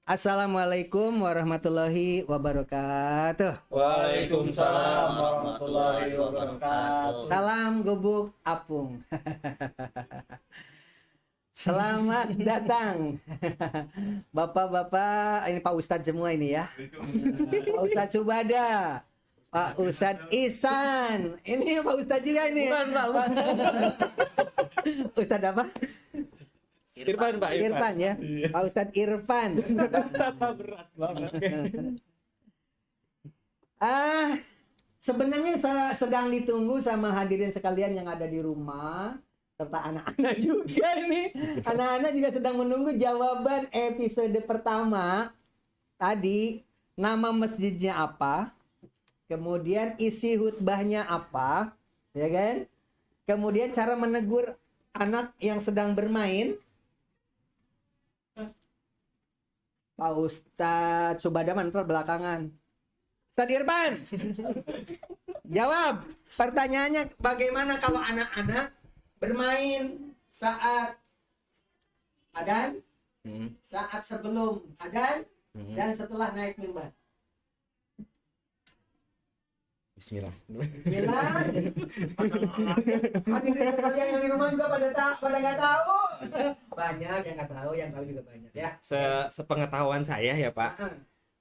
Assalamualaikum warahmatullahi wabarakatuh. Waalaikumsalam warahmatullahi wabarakatuh. Salam gubuk apung. Selamat datang Bapak-bapak, ini Pak Ustadz semua ini ya. Pak Ustadz Subada, Pak Ustadz Ihsan. Ini Pak Ustadz juga ini. Bukan, Pak. Ustadz apa? Irfan, Pak Irfan ya. Pak Ustadz Irfan. Berat banget. Sebenarnya sedang ditunggu sama hadirin sekalian yang ada di rumah serta anak-anak juga ini. Anak-anak juga sedang menunggu jawaban episode pertama. Tadi nama masjidnya apa? Kemudian isi khutbahnya apa? Ya kan? Kemudian cara menegur anak yang sedang bermain. Pak Ustadz Subada mantar belakangan. Ustadz Irfan, jawab pertanyaannya, bagaimana kalau anak-anak bermain saat adzan, saat sebelum adzan, dan setelah naik mimbar? Bismillah. Bismillah. Hadirin sekalian yang di rumah juga pada nggak tahu. Banyak yang nggak tahu, yang tahu juga banyak ya. Sepengetahuan saya ya Pak,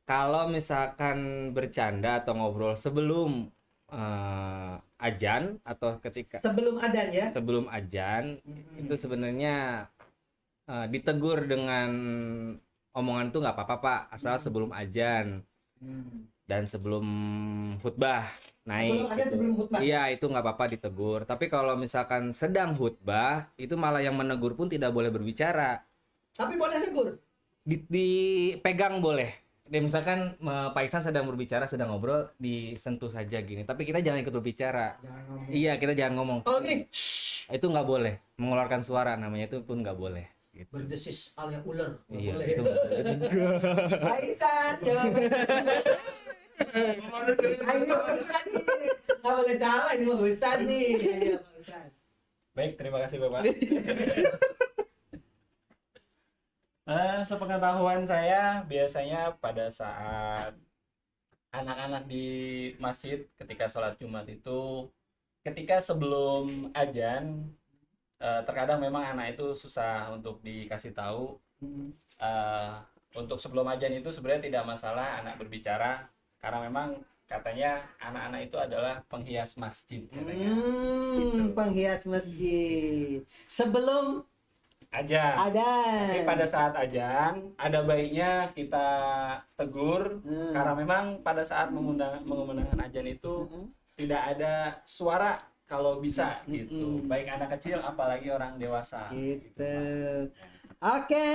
kalau misalkan bercanda atau ngobrol sebelum ajan atau ketika Sebelum adzan ya. sebelum ajan itu sebenarnya ditegur dengan omongan itu nggak apa-apa Pak, asal sebelum ajan dan sebelum khutbah naik Sebelum adzan, gitu. sebelum khutbah. Iya, itu nggak apa-apa ditegur. Tapi kalau misalkan sedang khutbah, itu malah yang menegur pun tidak boleh berbicara. Tapi boleh negur. Dipegang boleh. Dan misalkan Pak Iksan sedang berbicara, sedang ngobrol, disentuh saja gini. Tapi kita jangan ikut berbicara. Jangan ngomong. Iya, kita jangan ngomong. Kalau gini, Itu nggak boleh. Mengeluarkan suara namanya itu pun nggak boleh. Gitu. berdesis alias ular. Nggak Iya, boleh. itu nggak boleh. Aisyah, jawabannya. Ayo Pak Ustadz nih. Nggak boleh salah ini Pak Ustadz nih. Ayo Pak Ustadz. Baik, terima kasih Bapak. Sepengetahuan saya biasanya pada saat anak-anak di masjid ketika sholat Jumat itu, ketika sebelum adzan, terkadang memang anak itu susah untuk dikasih tahu. Untuk sebelum adzan itu sebenarnya tidak masalah anak berbicara, karena memang katanya anak-anak itu adalah penghias masjid katanya. Gitu. Penghias masjid. Sebelum Adzan. Tapi adzan. pada saat adzan ada baiknya kita tegur, karena memang pada saat mengumandangkan adzan itu tidak ada suara kalau bisa gitu. Baik anak kecil apalagi orang dewasa. Gitu. Oke.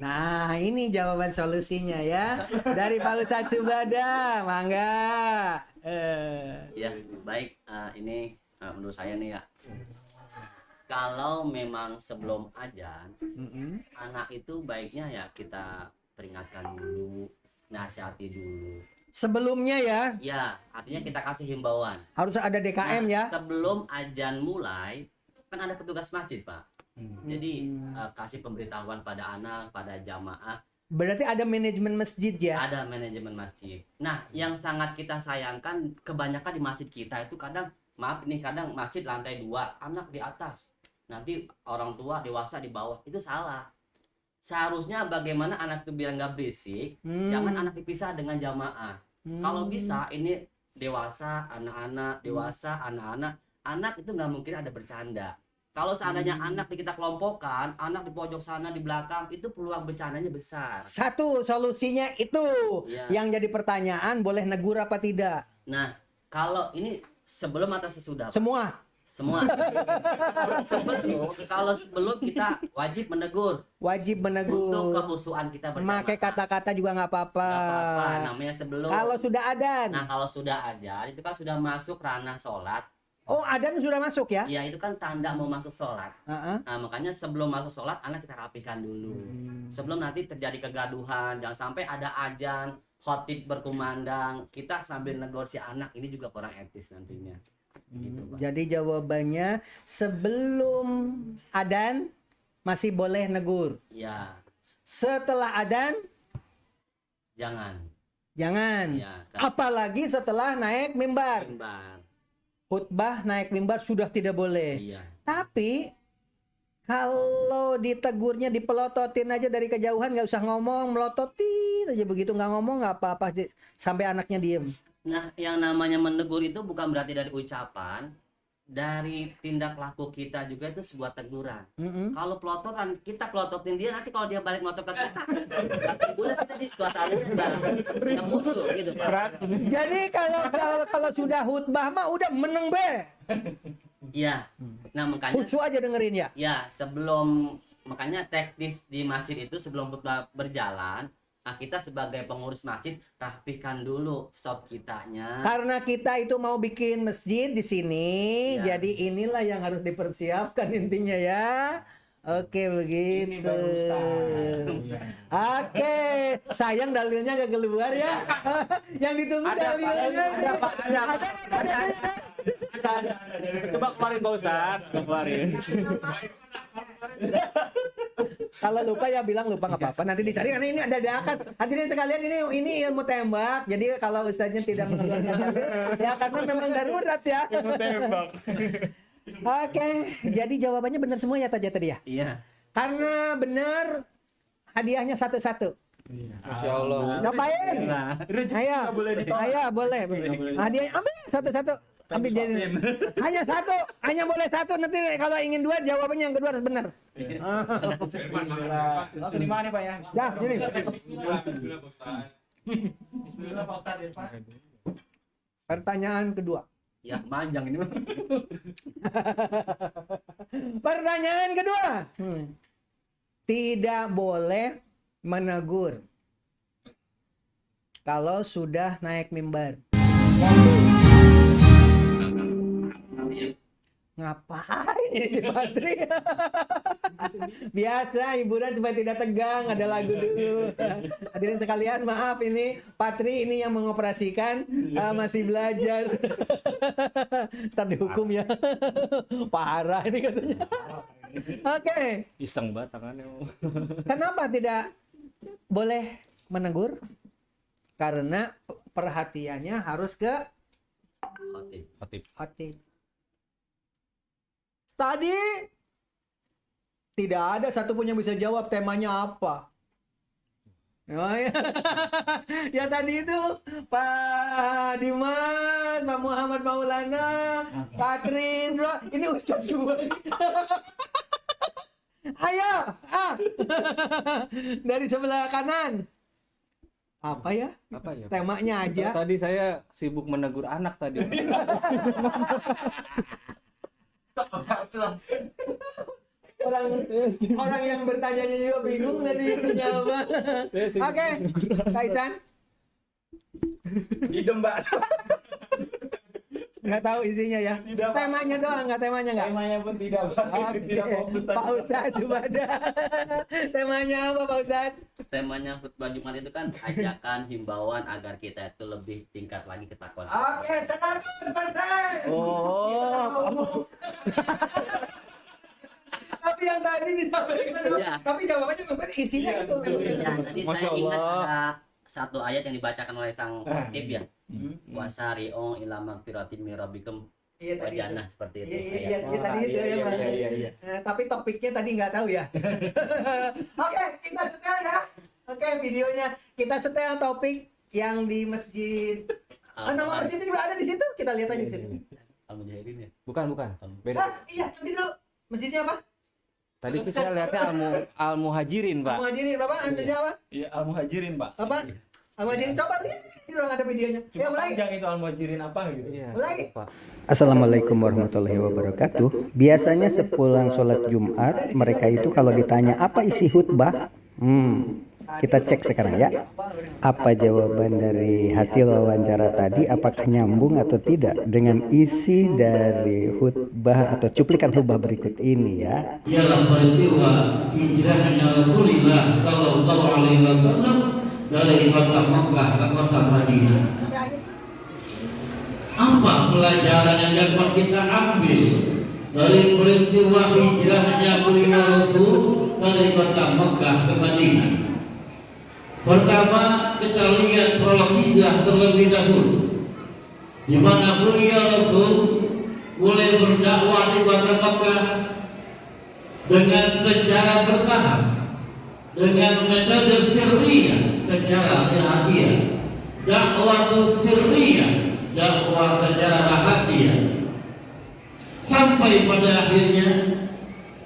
Nah, ini jawaban solusinya ya. Dari Pak Ustadz Subada. Mangga. Ya, baik. Ini menurut saya nih ya. Kalau memang sebelum adzan, anak itu baiknya ya kita peringatkan dulu, nasihati dulu. Sebelumnya ya, Ya, artinya kita kasih himbauan. harus ada DKM ya. Sebelum adzan mulai, kan ada petugas masjid, Pak. Jadi kasih pemberitahuan pada anak, pada jamaah. Berarti ada manajemen masjid ya. Ada manajemen masjid. Nah, yang sangat kita sayangkan kebanyakan di masjid kita itu kadang, maaf nih, kadang masjid lantai 2, anak di atas. Nanti orang tua dewasa di bawah. Itu salah. Seharusnya bagaimana anak itu biar nggak berisik, jangan anak dipisah dengan jamaah. Kalau bisa ini dewasa, anak-anak, dewasa, anak-anak. Anak itu nggak mungkin ada bercanda. Kalau seandainya anak kita kelompokkan, anak di pojok sana di belakang, itu peluang bercandanya besar. Satu solusinya itu. Ya. Yang jadi pertanyaan, boleh negur apa tidak? Nah, kalau ini sebelum atau sesudah, Pak? Semua. Semua. Kalau sebelum kita wajib menegur Wajib untuk menegur. kehusuan kita berjamaah. Pakai kata-kata juga nggak apa-apa. Nggak apa-apa, namanya sebelum. Kalau sudah adzan. Nah, kalau sudah adzan itu kan sudah masuk ranah sholat. Oh, adzan sudah masuk ya? Ya, itu kan tanda mau masuk sholat. Heeh. Nah, makanya sebelum masuk sholat anak kita rapikan dulu. Sebelum nanti terjadi kegaduhan, jangan sampai ada adzan, khotib berkumandang, kita sambil negor si anak, ini juga kurang etis nantinya. Gitu, Pak. Jadi jawabannya sebelum adzan masih boleh negur. Ya, Setelah adzan Jangan. Jangan. Ya, Apalagi setelah naik mimbar. Bang. Khutbah naik mimbar sudah tidak boleh. Iya. Tapi kalau ditegurnya dipelototin aja dari kejauhan, nggak usah ngomong, melototin aja begitu, nggak ngomong nggak apa-apa sampai anaknya diem. Nah, yang namanya menegur itu bukan berarti dari ucapan, dari tindak laku kita juga itu sebuah teguran. Kalau pelototan, kita pelototin dia, nanti kalau dia balik melotot ke kita, boleh kita di suasananya udah musuh gitu Pak. Jadi kalau sudah khutbah mah udah meneng be. Iya. Nah makanya Khusyuk aja dengerin ya. ya sebelum makanya teknis di masjid itu sebelum khutbah berjalan, nah kita sebagai pengurus masjid rapikan dulu sop kitanya. Karena kita itu mau bikin masjid di sini, Ya. jadi inilah yang harus dipersiapkan intinya ya. Oke begitu. Oke, sayang dalilnya gak keluar ya. Yang ditunggu dalilnya. Ada. Coba keluarin Pak Ustadz, keluarin. Kalau lupa ya bilang lupa nggak apa-apa. Nanti dicari karena ini ada dadakan. Hadirin sekalian ini ilmu tembak. Jadi kalau ustadznya tidak mengeluarkan dalil, ya karena memang darurat ya. Ilmu tembak. Oke, jadi jawabannya benar semua ya tadi ya. Iya. Karena benar hadiahnya satu-satu. Masya Allah. Cobain. Nah, Ayo, boleh. Hadiahnya ambil satu-satu. Ambil jadi. Hanya satu, hanya boleh satu. Nanti kalau ingin dua jawabannya yang kedua harus benar. Langsung di mana Pak ya? Ya, sini. Bismillah Pak Ustadz Irfan. Pertanyaan kedua. Ya panjang ini. Pertanyaan kedua. Tidak boleh menegur kalau sudah naik mimbar. Ngapain ini Patri? Biasa hiburan supaya tidak tegang, ada lagu dulu. Hadirin sekalian, maaf ini Patri ini yang mengoperasikan, masih belajar. Ntar dihukum ya. Parah ini katanya. Oke. Iseng banget tangannya. Kenapa tidak boleh menegur? Karena perhatiannya harus ke Khotib. khatib. Tadi tidak ada satupun yang bisa jawab temanya apa. Oh, ya. Ya tadi itu Pak Dimas, Pak Muhammad Maulana, Katrin, ini Ustaz semua. Ayo, dari sebelah kanan. Apa ya? Apa ya? Temanya aja. Tadi saya sibuk menegur anak tadi. Orang yang bertanyanya juga bingung tadi intinya apa. Oke, Kaisan. Idem Mbak. Nggak tahu isinya ya. Tidak, Pak. Temanya doang, nggak temanya nggak. Temanya pun tidak Pak. Oke. Tidak fokus tadi. Pak Ustadz coba ada. Temanya apa Pak Ustadz? Temanya khutbah Jumat itu kan ajakan himbauan agar kita itu lebih tingkat lagi ketakwaan. Oke, tenang selesai. Oh. Tapi yang tadi disampaikan, Iya. tapi jawabannya memang isinya itu. Ya, tadi Masya saya ingat Allah. ada satu ayat yang dibacakan oleh sang khotib ya. Wasari'u ila magfiratin min rabbikum Iya tadi itu. wajana seperti itu. Iya tadi itu ya Mas. Tapi topiknya tadi nggak tahu ya. Oke, kita setel ya. Oke, videonya kita setel topik yang di masjid. Nama masjidnya juga ada di situ. Kita lihat aja di situ. Al-Mujahidin ya. Bukan. Beda. Iya, nanti dulu. Masjidnya apa? Tadi tuh saya lihatnya Al-Muhajirin, Pak. Muhajirin, Bapak. Masjidnya apa? Iya, Al-Muhajirin Pak. Apa? Muhajirin, coba lihat di situ dong ada videonya. Ya, mulai. Panjang itu Al-Muhajirin apa gitu. Iya. Mulai. Pak. Assalamualaikum warahmatullahi wabarakatuh. Biasanya sepulang sholat Jumat, mereka itu kalau ditanya apa isi khutbah, kita cek sekarang ya. Apa jawaban dari hasil wawancara tadi? Apakah nyambung atau tidak dengan isi dari khutbah atau cuplikan khutbah berikut ini ya? Ialah peristiwa hijrahnya Rasulullah Sallallahu Alaihi Wasallam dari kota Makkah ke kota Madinah. Apa pelajaran yang dapat kita ambil dari peristiwa hijrahnya beliau Rasul dari kota Makkah ke Madinah? Pertama, kita lihat kronologinya terlebih dahulu, di mana mulia Rasul mulai berdakwah di kota Makkah dengan secara bertahap, dengan metode sirriyah secara rahasia, dakwah sirriyah, dakwah secara rahasia, sampai pada akhirnya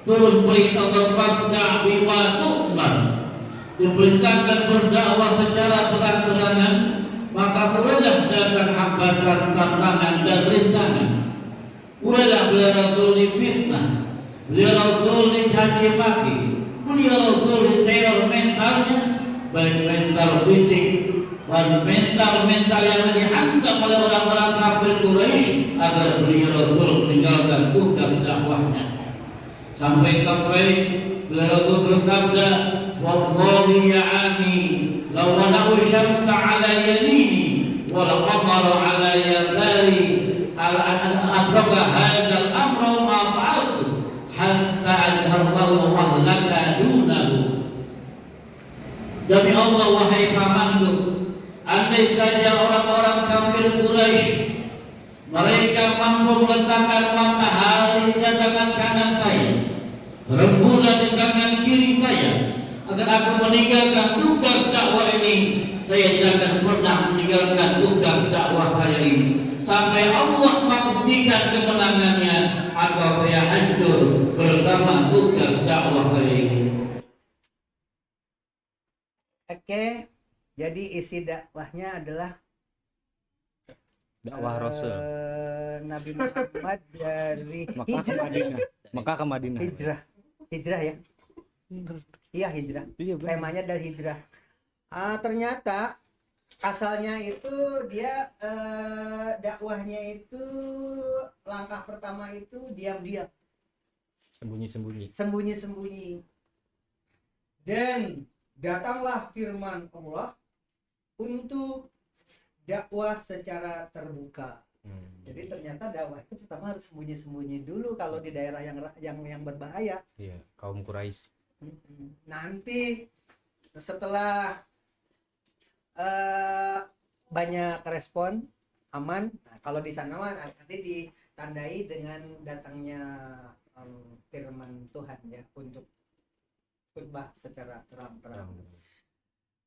turun perintah terpasca bima tu'mar, diperintahkan berdakwah secara terang-terangan, maka mulailah datang hambatan, tantangan dan rintangan. Mulailah beliau Rasul difitnah, beliau Rasul dicaci maki, beliau Rasul diteror mentalnya, baik mental fisik dan mental yang dihantam oleh orang-orang kafir Quraisy agar beliau Rasul meninggalkan tugas dakwahnya. Sampai-sampai beliau Rasul bersabda, wallahi ya ani law wana'u syamsa ala yamini wal qamara ala yasari adraka hadzal amra ma fa'altu hatta azhartahu ahlaka dunahu. Demi Allah wahai pamanku, andai saja orang-orang kafir Quraisy mereka mampu meletakkan matahari di tangan kanan saya, rembulan di tangan kiri saya, agar aku meninggalkan tugas dakwah ini, saya tidak akan pernah meninggalkan tugas dakwah saya ini sampai Allah membuktikan kemenangannya atau saya hancur bersama tugas dakwah saya ini. Oke, jadi isi dakwahnya adalah Dakwah Rasul. Nabi Muhammad dari Mekah ke Madinah. Mekah ke Madinah. hijrah ya. Iya hijrah. Iya, benar. Temanya dari hijrah. Ternyata asalnya itu dia dakwahnya itu langkah pertama itu diam-diam, sembunyi-sembunyi. Dan datanglah firman Allah untuk dakwah secara terbuka. Jadi ternyata dakwah itu pertama harus sembunyi-sembunyi dulu kalau di daerah yang berbahaya. Iya, kaum Quraisy. Nanti setelah banyak respon aman, nah, kalau di sana mah nanti ditandai dengan datangnya firman Tuhan ya untuk khutbah secara terang-terang.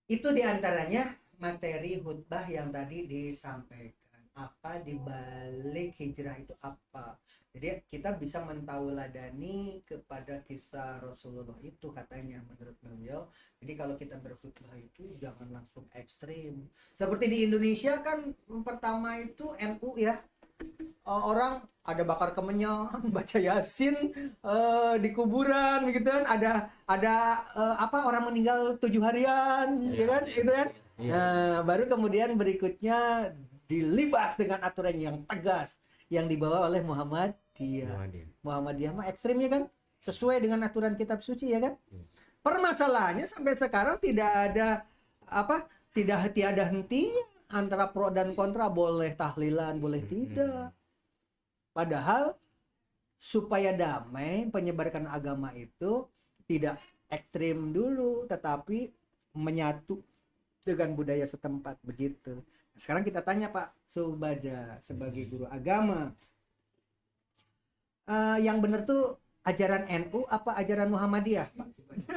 Itu diantaranya materi khutbah yang tadi disampaikan. Apa dibalik hijrah itu apa? Jadi kita bisa mentauladani kepada kisah Rasulullah itu katanya menurut beliau. Jadi kalau kita berkhutbah itu jangan langsung ekstrim. Seperti di Indonesia kan pertama itu NU ya. Orang ada bakar kemenyan, baca Yasin di kuburan gitu kan, ada apa orang meninggal 7 harian ya kan itu kan. Nah, baru kemudian berikutnya dilibas dengan aturan yang tegas yang dibawa oleh Muhammadiyah mah ekstrimnya kan sesuai dengan aturan kitab suci ya kan. Permasalahannya sampai sekarang tidak ada tiada hentinya antara pro dan kontra, boleh tahlilan boleh tidak. Padahal supaya damai penyebarkan agama itu tidak ekstrim dulu tetapi menyatu dengan budaya setempat begitu. Sekarang kita tanya Pak Subada sebagai guru agama, yang benar tuh ajaran NU apa ajaran Muhammadiyah Pak Subada?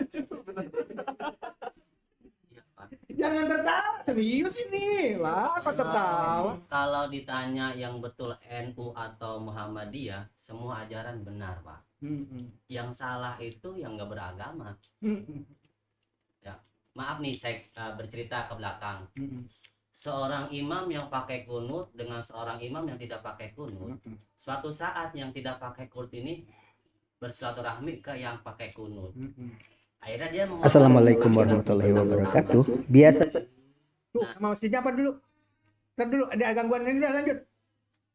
Jangan tertawa, serius ini lah kok tertawa. Kalau ditanya yang betul NU atau Muhammadiyah, semua ajaran benar Pak. Yang salah itu yang nggak beragama. Ya, maaf nih saya bercerita ke belakang. Seorang imam yang pakai kunut dengan seorang imam yang tidak pakai kunut, suatu saat yang tidak pakai kunut ini bersilaturahmi ke yang pakai kunut. Akhirnya dia mengatakan, Assalamualaikum warahmatullahi wabarakatuh. Biasa Mau masjidnya apa dulu? Ntar dulu ada gangguan ini, udah lanjut.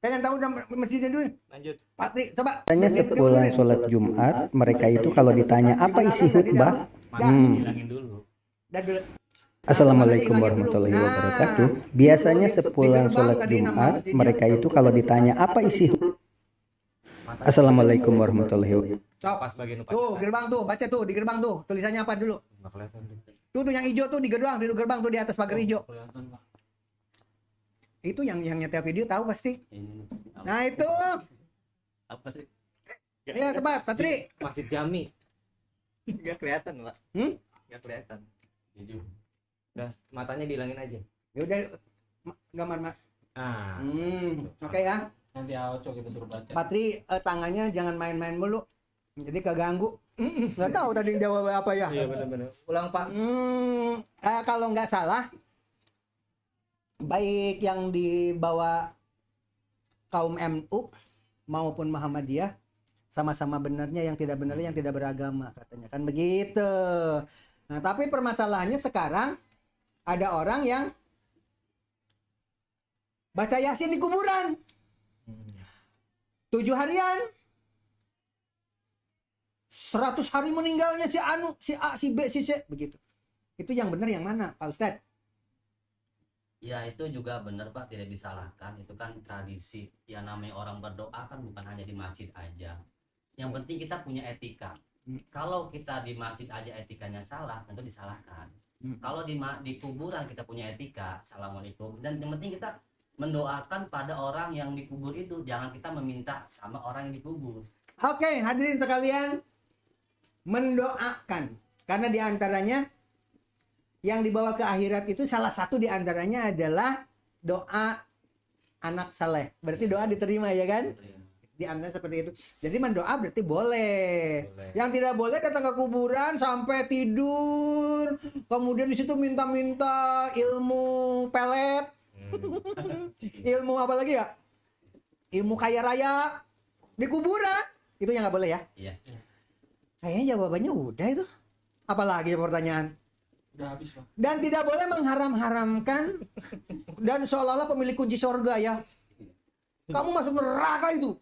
Pengen tahu masjidnya dulu. Lanjut. Patri, coba. Biasanya sepulang sholat Jumat, mereka itu kalau ditanya apa isi khutbah, Hilangin dulu. Dan dulu. Assalamualaikum warahmatullahi wabarakatuh. Biasanya sepulang sholat Jumat, mereka itu kalau ditanya apa isi khutbah, Assalamualaikum warahmatullahi wabarakatuh. Stop. Pas bagian Tuh, gerbang tuh, baca tuh di gerbang tuh. Tulisannya apa dulu? Nggak kelihatan tuh. Tuh yang hijau tuh di gerbang, tuh di atas pagar hijau. Kelihatan, Pak. Itu yang nyetel video tahu pasti. Ini apa, Nah, itu. apa sih? Ya, tepat, Satri. Masjid Jami. Nggak kelihatan, Pak. Nggak kelihatan. Hijau. Udah, matanya dihilangin aja. Ya udah gambar Mas. Ah. Oke ya. Nanti Aoco kita suruh baca. Patri tangannya jangan main-main mulu. Jadi keganggu. Nggak tahu tadi jawab apa ya. Iya benar-benar. Ulang Pak. Kalau nggak salah, baik yang dibawa kaum MU maupun Muhammadiyah sama-sama benarnya, yang tidak benarnya yang tidak beragama katanya kan begitu. Nah tapi permasalahannya sekarang ada orang yang baca Yasin di kuburan 7 harian, 100 hari meninggalnya si Anu, si A, si B, si C begitu. Itu yang benar yang mana Pak Ustadz? Ya itu juga benar Pak, tidak disalahkan. Itu kan tradisi. Ya namanya orang berdoa kan bukan hanya di masjid aja. Yang penting kita punya etika. Kalau kita di masjid aja etikanya salah, tentu disalahkan. Kalau di kuburan kita punya etika, assalamualaikum. Dan yang penting kita mendoakan pada orang yang dikubur itu. Jangan kita meminta sama orang yang dikubur. Oke, hadirin sekalian, mendoakan. Karena diantaranya yang dibawa ke akhirat itu salah satu diantaranya adalah doa anak saleh. Berarti doa diterima ya kan? Di antara seperti itu. Jadi mendoa berarti boleh. Yang tidak boleh datang ke kuburan sampai tidur, kemudian di situ minta-minta ilmu pelet, ilmu apa lagi ya? Ilmu kaya raya di kuburan. Itu yang nggak boleh ya? Iya. Kayaknya jawabannya udah itu. Apalagi pertanyaan? Udah habis, Pak. Dan tidak boleh mengharam-haramkan dan seolah-olah pemilik kunci sorga ya. Kamu masuk neraka itu.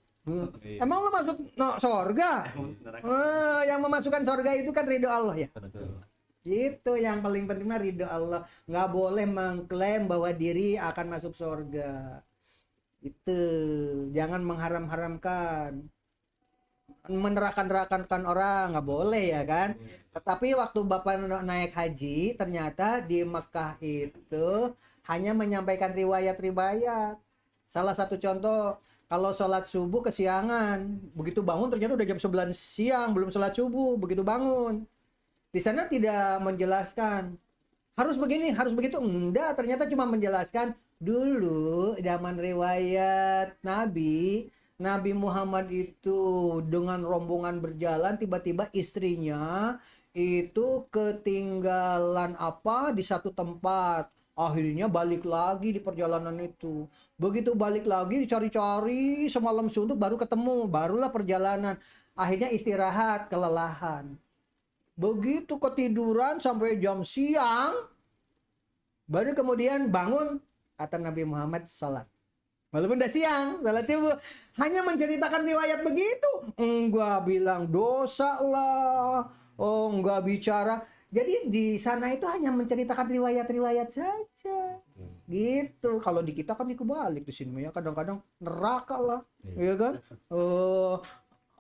Emang lo masuk sorga? Yang memasukkan sorga itu kan ridho Allah ya. Itu yang paling penting mah ridho Allah. Nggak boleh mengklaim bahwa diri akan masuk sorga. Itu jangan mengharam-haramkan, meneraka-nerakakan orang, nggak boleh ya kan. Tetapi waktu Bapak naik haji, ternyata di Mekah itu hanya menyampaikan riwayat-riwayat. Salah satu contoh, kalau sholat subuh kesiangan, begitu bangun ternyata udah jam 11 siang, belum sholat subuh, begitu bangun. Di sana tidak menjelaskan, harus begini, harus begitu. Enggak, ternyata cuma menjelaskan, dulu zaman riwayat Nabi Muhammad itu dengan rombongan berjalan, tiba-tiba istrinya itu ketinggalan apa di satu tempat. Akhirnya balik lagi di perjalanan itu. Begitu balik lagi dicari-cari semalam suntuk baru ketemu, barulah perjalanan. Akhirnya istirahat, kelelahan. Begitu ketiduran sampai jam siang, baru kemudian bangun, kata Nabi Muhammad sholat. Walaupun udah siang, salat subuh. Hanya menceritakan riwayat begitu. Enggak bilang dosa lah. Oh, enggak bicara. Jadi di sana itu hanya menceritakan riwayat-riwayat saja. Gitu. Kalau di kita kan dikebalik di sini ya, kadang-kadang neraka lah. Iya kan?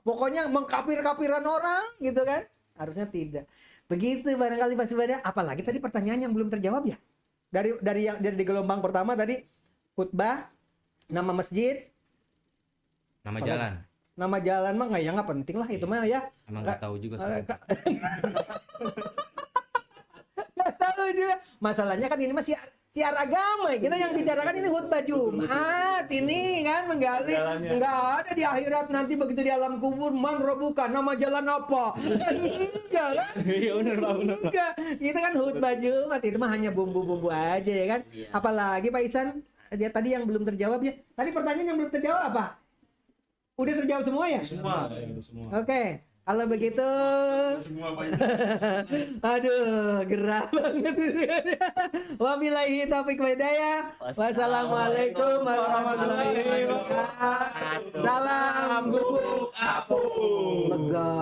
Pokoknya mengkapir-kapiran orang gitu kan? Harusnya tidak. Begitu barangkali Pak Subada. Apalagi tadi pertanyaan yang belum terjawab ya. Dari di gelombang pertama tadi khutbah, nama masjid, Nama jalan. Nama jalan mah nggak penting lah itu mah ya. Emang nggak tahu juga. Nggak tahu juga. Masalahnya kan ini masih siar agama. Kita yang bicarakan ini khutbah Jumat ini kan menggali. Nggak ada di akhirat nanti begitu di alam kubur man robukan nama jalan apa? Enggak kan? Iya benar Pak, benar. Enggak. Itu kan khutbah Jumat itu mah hanya bumbu-bumbu aja ya kan. Iya. Apalagi Pak Isan, dia tadi yang belum terjawab ya. Tadi pertanyaan yang belum terjawab apa? Udah terjawab semua ya? Semua. Oke, kalau begitu, aduh, gerah banget. Wabillahi taufiq wal hidayah. Wassalamualaikum warahmatullahi wabarakatuh. Salam gubuk apung. Lega.